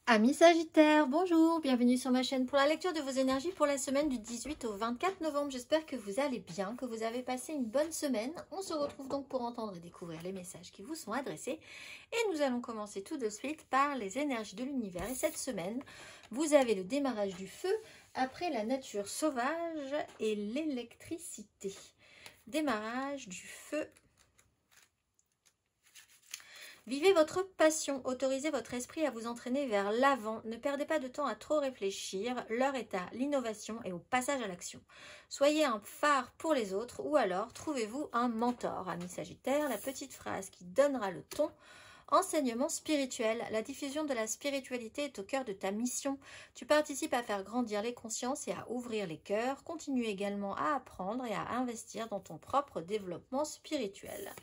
Amis Sagittaires, bonjour, bienvenue sur ma chaîne pour la lecture de vos énergies pour la semaine du 18 au 24 novembre. J'espère que vous allez bien, que vous avez passé une bonne semaine. On se retrouve donc pour entendre et découvrir les messages qui vous sont adressés. Et nous allons commencer tout de suite par les énergies de l'univers. Et cette semaine, vous avez le démarrage du feu après la nature sauvage et l'électricité. Démarrage du feu. Vivez votre passion, autorisez votre esprit à vous entraîner vers l'avant, ne perdez pas de temps à trop réfléchir, l'heure est à l'innovation et au passage à l'action. Soyez un phare pour les autres ou alors trouvez-vous un mentor. Ami Sagittaire, la petite phrase qui donnera le ton. Enseignement spirituel. La diffusion de la spiritualité est au cœur de ta mission. Tu participes à faire grandir les consciences et à ouvrir les cœurs. Continue également à apprendre et à investir dans ton propre développement spirituel.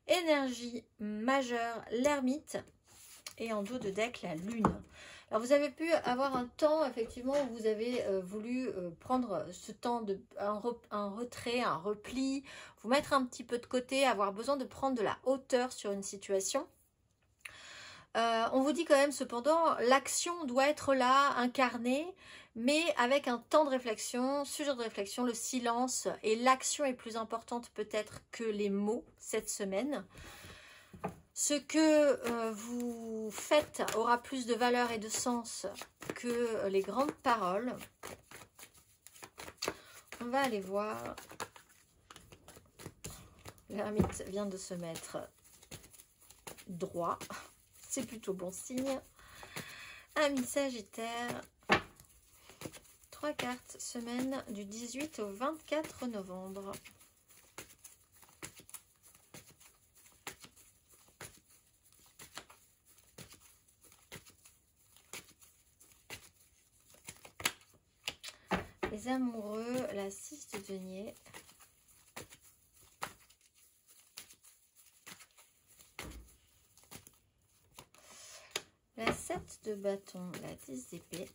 Énergie majeure, l'ermite, et en dos de deck, la lune. Alors vous avez pu avoir un temps, effectivement, où vous avez voulu prendre ce temps, un retrait, un repli, vous mettre un petit peu de côté, avoir besoin de prendre de la hauteur sur une situation. On vous dit quand même, cependant, l'action doit être là, incarnée, mais avec un temps de réflexion, sujet de réflexion, le silence et l'action est plus importante peut-être que les mots cette semaine. Ce que vous faites aura plus de valeur et de sens que les grandes paroles. On va aller voir. L'ermite vient de se mettre droit. C'est plutôt bon signe. Amis Sagittaire. 3 cartes, semaine du 18 au 24 novembre. Les amoureux, la 6 de denier. La 7 de bâton, la 10 d'épée.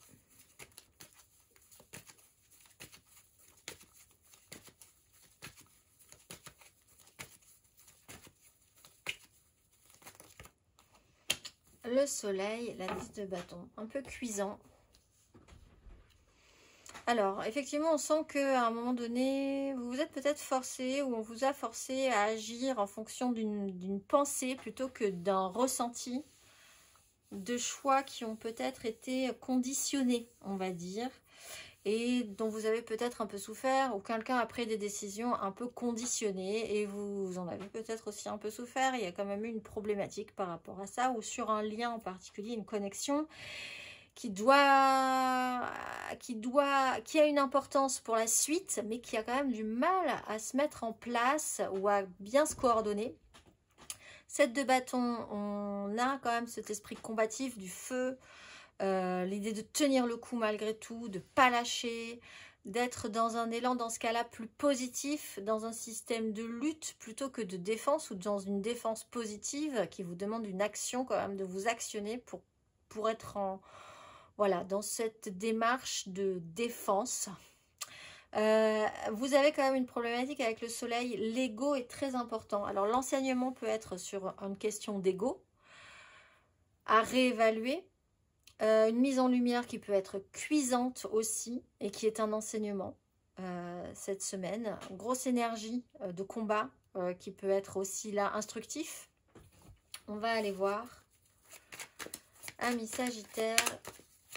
Le soleil, la 10 de bâton, un peu cuisant. Alors, effectivement, on sent qu'à un moment donné, vous vous êtes peut-être forcé ou on vous a forcé à agir en fonction d'une pensée plutôt que d'un ressenti, de choix qui ont peut-être été conditionnés, on va dire, et dont vous avez peut-être un peu souffert, ou quelqu'un a pris des décisions un peu conditionnées et vous en avez peut-être aussi un peu souffert. Il y a quand même eu une problématique par rapport à ça, ou sur un lien en particulier, une connexion qui a une importance pour la suite, mais qui a quand même du mal à se mettre en place ou à bien se coordonner. 7 de bâton, on a quand même cet esprit combatif du feu, l'idée de tenir le coup malgré tout, de ne pas lâcher, d'être dans un élan, dans ce cas-là, plus positif, dans un système de lutte plutôt que de défense, ou dans une défense positive qui vous demande une action quand même, de vous actionner pour être voilà, dans cette démarche de défense. Vous avez quand même une problématique avec le soleil. L'ego est très important. Alors l'enseignement peut être sur une question d'ego à réévaluer. Une mise en lumière qui peut être cuisante aussi et qui est un enseignement cette semaine. Grosse énergie de combat qui peut être aussi là instructif. On va aller voir. Amis Sagittaire,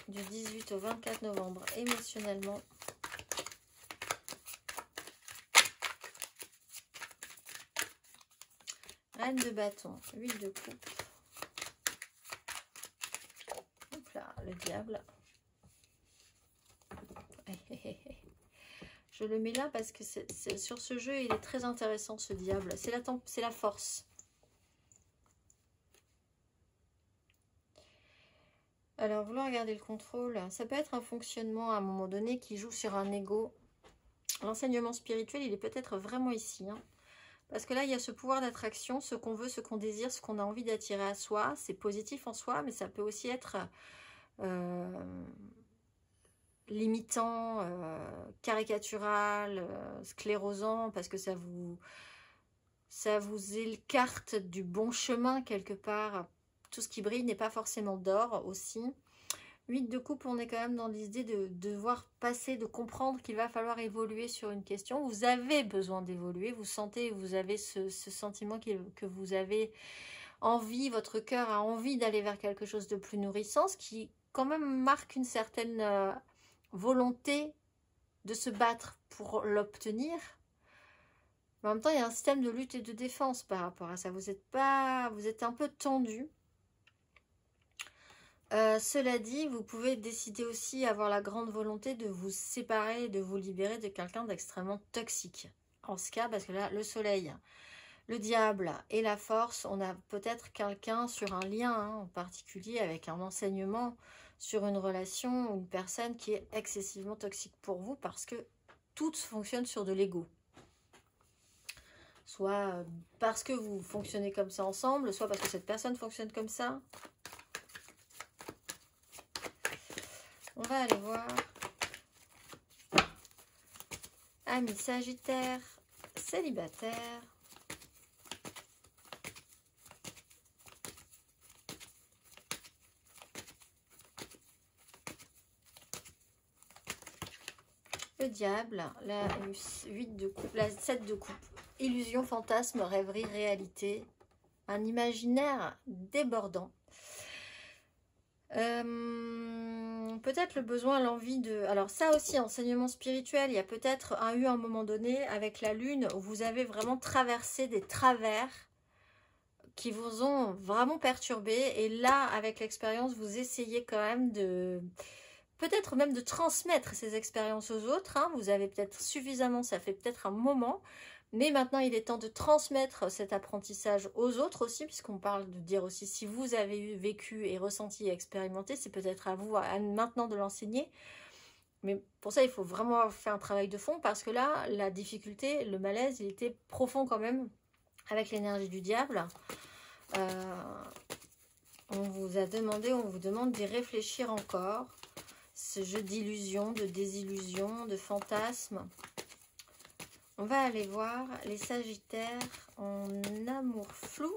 du 18 au 24 novembre, émotionnellement. Reine de bâton, huile de coupe. Hop là, le diable. Je le mets là parce que sur ce jeu, il est très intéressant, ce diable. C'est la force. Alors, vouloir garder le contrôle, ça peut être un fonctionnement à un moment donné qui joue sur un ego. L'enseignement spirituel, il est peut-être vraiment ici. Hein, parce que là, il y a ce pouvoir d'attraction, ce qu'on veut, ce qu'on désire, ce qu'on a envie d'attirer à soi. C'est positif en soi, mais ça peut aussi être limitant, caricatural, sclérosant, parce que ça vous écarte du bon chemin quelque part. Tout ce qui brille n'est pas forcément d'or aussi. 8 de coupe, on est quand même dans l'idée de devoir passer, de comprendre qu'il va falloir évoluer sur une question. Vous avez besoin d'évoluer, vous sentez, vous avez ce sentiment que vous avez envie, votre cœur a envie d'aller vers quelque chose de plus nourrissant, ce qui quand même marque une certaine volonté de se battre pour l'obtenir. Mais en même temps, il y a un système de lutte et de défense par rapport à ça. Vous êtes un peu tendu. Cela dit, vous pouvez décider aussi, avoir la grande volonté de vous séparer, de vous libérer de quelqu'un d'extrêmement toxique. En ce cas, parce que là, le soleil, le diable et la force, on a peut-être quelqu'un sur un lien en particulier avec un enseignement sur une relation ou une personne qui est excessivement toxique pour vous parce que tout fonctionne sur de l'ego. Soit parce que vous fonctionnez comme ça ensemble, soit parce que cette personne fonctionne comme ça. On va aller voir. Amis Sagittaire, célibataire. Le diable, la 8 de coupe, la 7 de coupe. Illusion, fantasme, rêverie, réalité. Un imaginaire débordant. Peut-être le besoin, l'envie de... Alors ça aussi, enseignement spirituel, il y a peut-être eu un moment donné avec la lune où vous avez vraiment traversé des travers qui vous ont vraiment perturbé. Et là, avec l'expérience, vous essayez quand même de... Peut-être même de transmettre ces expériences aux autres. Vous avez peut-être suffisamment, ça fait peut-être un moment. Mais maintenant, il est temps de transmettre cet apprentissage aux autres aussi, puisqu'on parle de dire aussi, si vous avez vécu et ressenti et expérimenté, c'est peut-être à vous maintenant de l'enseigner. Mais pour ça, il faut vraiment faire un travail de fond, parce que là, la difficulté, le malaise, il était profond quand même, avec l'énergie du diable. On vous a demandé, on vous demande d'y réfléchir encore. Ce jeu d'illusion, de désillusion, de fantasme. On va aller voir les Sagittaires en amour flou.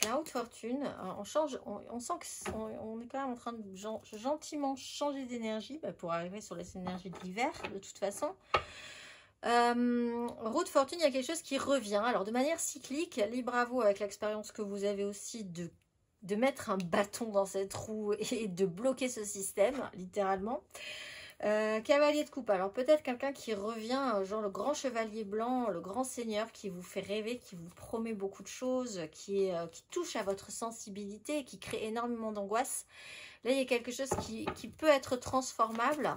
La haute fortune, on change, on sent qu'on est quand même en train de gentiment changer d'énergie pour arriver sur les énergies de l'hiver, de toute façon. Roue de fortune, il y a quelque chose qui revient. Alors, de manière cyclique, libre à vous avec l'expérience que vous avez aussi de mettre un bâton dans cette roue et de bloquer ce système, littéralement. Cavalier de coupe, alors peut-être quelqu'un qui revient, genre le grand chevalier blanc, le grand seigneur qui vous fait rêver, qui vous promet beaucoup de choses, qui touche à votre sensibilité, qui crée énormément d'angoisse. Là, il y a quelque chose qui peut être transformable,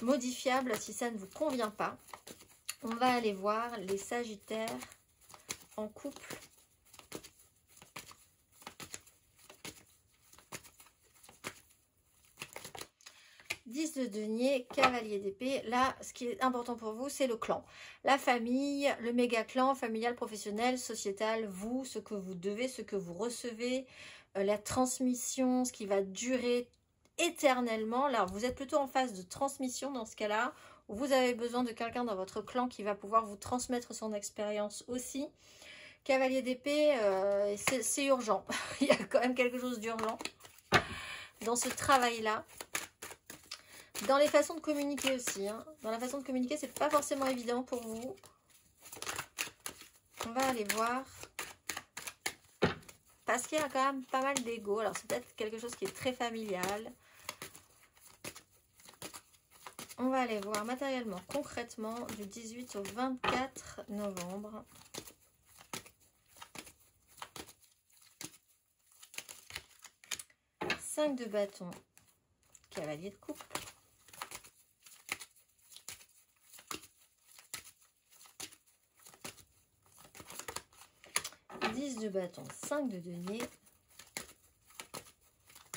modifiable si ça ne vous convient pas. On va aller voir les Sagittaires en couple. De denier, cavalier d'épée. Là, ce qui est important pour vous, c'est le clan. La famille, le méga clan familial, professionnel, sociétal, vous, ce que vous devez, ce que vous recevez, la transmission, ce qui va durer éternellement. Là, vous êtes plutôt en phase de transmission dans ce cas-là, où vous avez besoin de quelqu'un dans votre clan qui va pouvoir vous transmettre son expérience aussi. Cavalier d'épée, c'est urgent. Il y a quand même quelque chose d'urgent dans ce travail-là. Dans les façons de communiquer aussi. Dans la façon de communiquer, c'est pas forcément évident pour vous. On va aller voir. Parce qu'il y a quand même pas mal d'ego. Alors, c'est peut-être quelque chose qui est très familial. On va aller voir matériellement, concrètement, du 18 au 24 novembre. Cinq de bâton, cavalier de coupe. 10 de bâton, 5 de denier.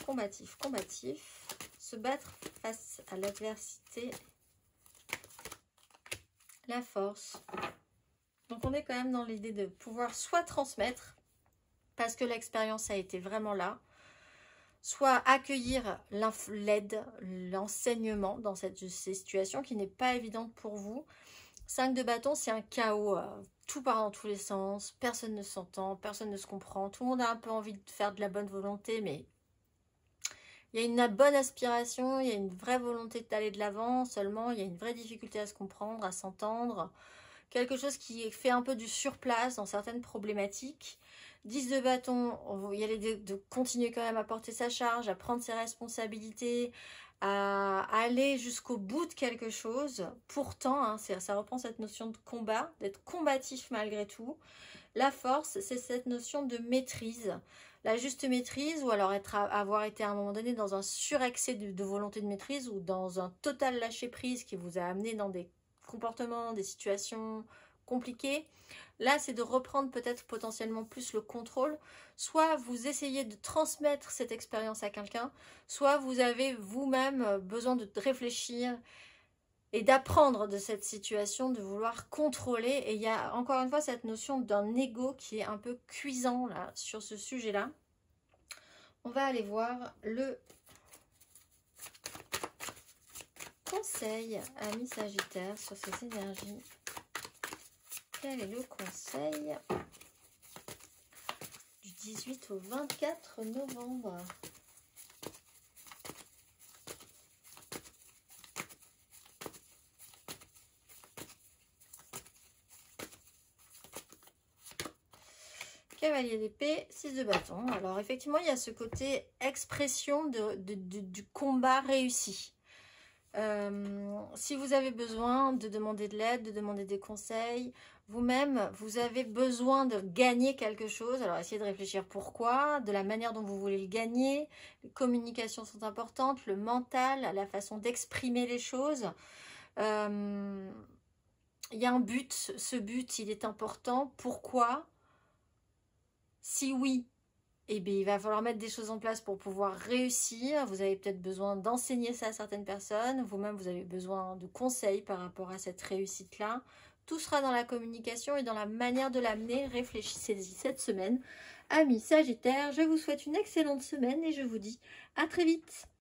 Combatif, combatif. Se battre face à l'adversité. La force. Donc on est quand même dans l'idée de pouvoir soit transmettre, parce que l'expérience a été vraiment là, soit accueillir l'aide, l'enseignement dans ces situations qui n'est pas évidente pour vous. 5 de bâton, c'est un chaos tout part dans tous les sens, personne ne s'entend, personne ne se comprend, tout le monde a un peu envie de faire de la bonne volonté, mais il y a une bonne aspiration, il y a une vraie volonté d'aller de l'avant, seulement il y a une vraie difficulté à se comprendre, à s'entendre, quelque chose qui fait un peu du surplace dans certaines problématiques. 10 de bâton, il y a de continuer quand même à porter sa charge, à prendre ses responsabilités, à aller jusqu'au bout de quelque chose. Pourtant, hein, ça reprend cette notion de combat, d'être combatif malgré tout. La force, c'est cette notion de maîtrise. La juste maîtrise, ou alors avoir été à un moment donné dans un surexcès de volonté de maîtrise, ou dans un total lâcher-prise qui vous a amené dans des comportements, des situations compliquées. Là, c'est de reprendre peut-être potentiellement plus le contrôle. Soit vous essayez de transmettre cette expérience à quelqu'un, soit vous avez vous-même besoin de réfléchir et d'apprendre de cette situation, de vouloir contrôler. Et il y a encore une fois cette notion d'un ego qui est un peu cuisant là, sur ce sujet-là. On va aller voir le conseil ami Sagittaire sur ces énergies. Quel est le conseil du 18 au 24 novembre? Cavalier d'épée, 6 de bâton. Alors effectivement, il y a ce côté expression du combat réussi. Si vous avez besoin de demander de l'aide, de demander des conseils, vous-même, vous avez besoin de gagner quelque chose. Alors essayez de réfléchir pourquoi, de la manière dont vous voulez le gagner. Les communications sont importantes, le mental, la façon d'exprimer les choses. Il y a un but, ce but, il est important. Pourquoi ? Si oui, eh bien, il va falloir mettre des choses en place pour pouvoir réussir. Vous avez peut-être besoin d'enseigner ça à certaines personnes. Vous-même, vous avez besoin de conseils par rapport à cette réussite-là. Tout sera dans la communication et dans la manière de l'amener. Réfléchissez-y cette semaine. Amis Sagittaires, je vous souhaite une excellente semaine et je vous dis à très vite.